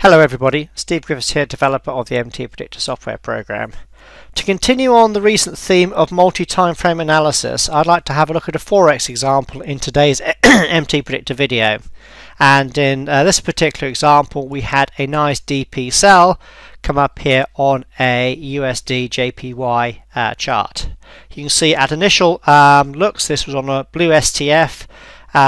Hello everybody, Steve Griffiths here, developer of the MTPredictor software program. To continue on the recent theme of multi-timeframe analysis, I'd like to have a look at a Forex example in today's MTPredictor video. And in this particular example, we had a nice DP sell come up here on a USD JPY chart. You can see at initial looks, this was on a blue STF,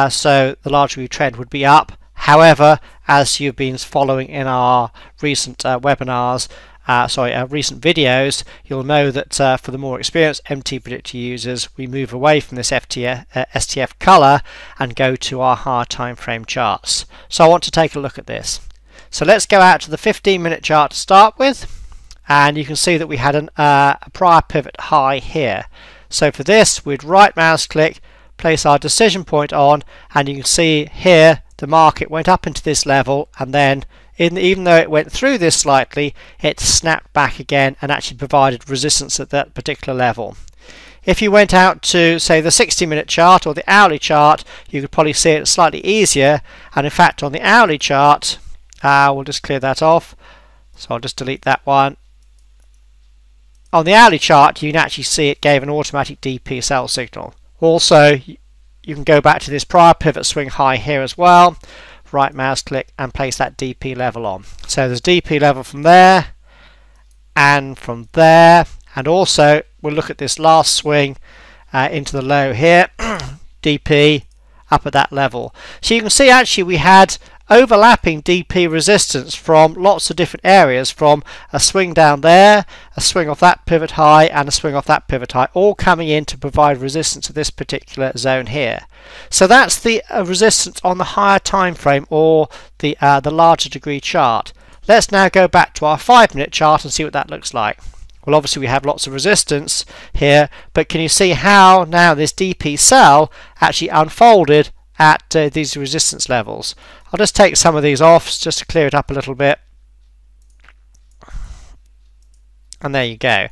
so the large view trend would be up. However, as you've been following in our recent webinars, recent videos, you'll know that for the more experienced MTPredictor users, we move away from this STF color and go to our higher time frame charts. So I want to take a look at this. So let's go out to the 15-minute chart to start with, and you can see that we had a prior pivot high here. So for this, we'd right mouse click, place our decision point on, and you can see here the market went up into this level, and then even though it went through this slightly, it snapped back again and actually provided resistance at that particular level. If you went out to, say, the 60-minute chart or the hourly chart, you could probably see it slightly easier. And in fact, on the hourly chart, we'll just clear that off, so I'll just delete that one. On the hourly chart, you can actually see it gave an automatic DP sell signal. Also, you can go back to this prior pivot swing high here as well, right mouse click and place that DP level on. So there's DP level from there and from there, and also we'll look at this last swing into the low here, DP up at that level. So you can see actually we had overlapping DP resistance from lots of different areas, from a swing down there, a swing off that pivot high, and a swing off that pivot high, all coming in to provide resistance to this particular zone here. So that's the resistance on the higher time frame, or the larger degree chart. Let's now go back to our 5-minute chart and see what that looks like. Well, obviously we have lots of resistance here, but can you see how now this DP sell actually unfolded at these resistance levels? I'll just take some of these off just to clear it up a little bit, and there you go.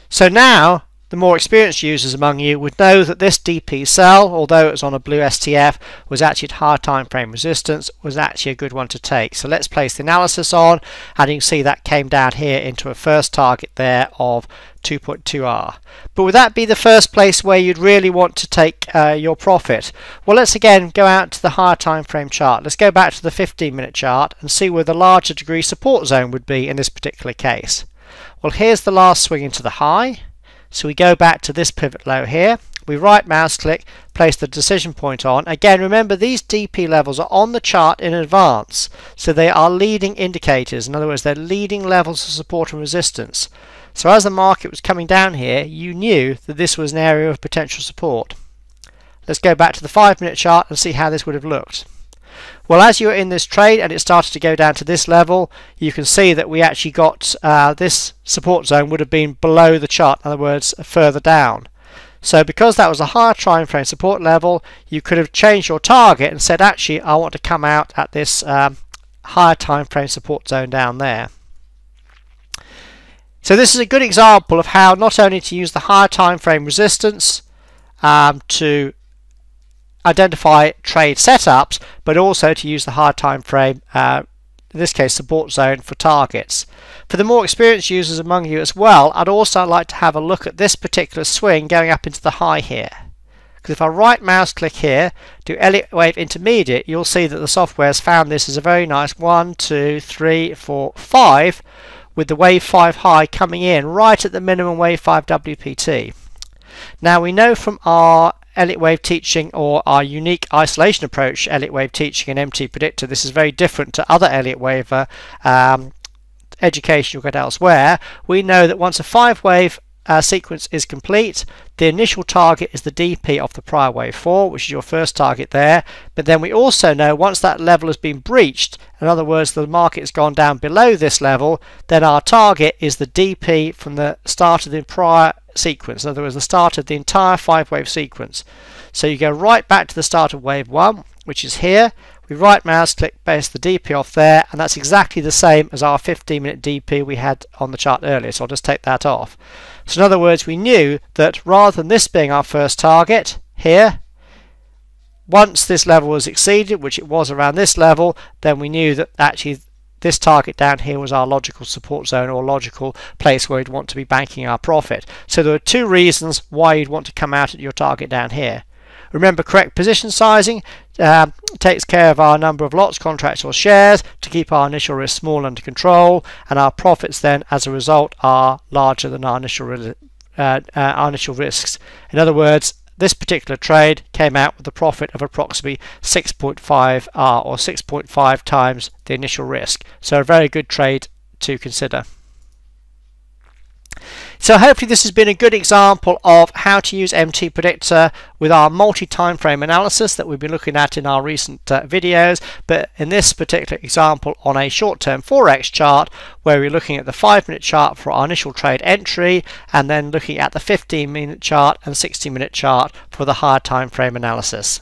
So now the more experienced users among you would know that this DP sell, although it was on a blue STF, was actually at higher time frame resistance, was actually a good one to take. So let's place the analysis on, and you can see that came down here into a first target there of 2.2R. But would that be the first place where you'd really want to take your profit? Well, let's again go out to the higher time frame chart. Let's go back to the 15-minute chart and see where the larger degree support zone would be in this particular case. Well, here's the last swing into the high. So we go back to this pivot low here, we right mouse click, place the decision point on. Again, remember these DP levels are on the chart in advance, so they are leading indicators. In other words, they're leading levels of support and resistance. So as the market was coming down here, you knew that this was an area of potential support. Let's go back to the 5-minute chart and see how this would have looked. Well, as you were in this trade and it started to go down to this level, you can see that we actually got this support zone would have been below the chart, in other words, further down. So because that was a higher time frame support level, you could have changed your target and said, actually, I want to come out at this higher time frame support zone down there. So this is a good example of how not only to use the higher time frame resistance to identify trade setups, but also to use the higher time frame, in this case support zone, for targets. For the more experienced users among you as well, I'd also like to have a look at this particular swing going up into the high here. Because if I right mouse click here, do Elliott Wave Intermediate, you'll see that the software has found this as a very nice 1, 2, 3, 4, 5, with the wave 5 high coming in right at the minimum wave 5 WPT. Now we know from our Elliott Wave teaching, or our unique isolation approach Elliott Wave teaching in MTPredictor, this is very different to other Elliott Wave education you'll get elsewhere. We know that once a 5-wave sequence is complete, the initial target is the DP of the prior wave 4, which is your first target there. But then we also know once that level has been breached, in other words the market has gone down below this level, then our target is the DP from the start of the prior sequence, in other words the start of the entire 5-wave sequence. So you go right back to the start of wave 1, which is here. We right mouse click, base the DP off there, and that's exactly the same as our 15-minute DP we had on the chart earlier, so I'll just take that off. So in other words, we knew that rather than this being our first target here, once this level was exceeded, which it was around this level, then we knew that actually this target down here was our logical support zone or logical place where we'd want to be banking our profit. So there are two reasons why you'd want to come out at your target down here. Remember, correct position sizing takes care of our number of lots, contracts or shares to keep our initial risk small under control, and our profits then as a result are larger than our initial risks. In other words, this particular trade came out with a profit of approximately 6.5 R or 6.5 times the initial risk. So a very good trade to consider. So hopefully this has been a good example of how to use MTPredictor with our multi-time frame analysis that we've been looking at in our recent videos, but in this particular example on a short-term Forex chart where we're looking at the 5-minute chart for our initial trade entry and then looking at the 15-minute chart and 60-minute chart for the higher time frame analysis.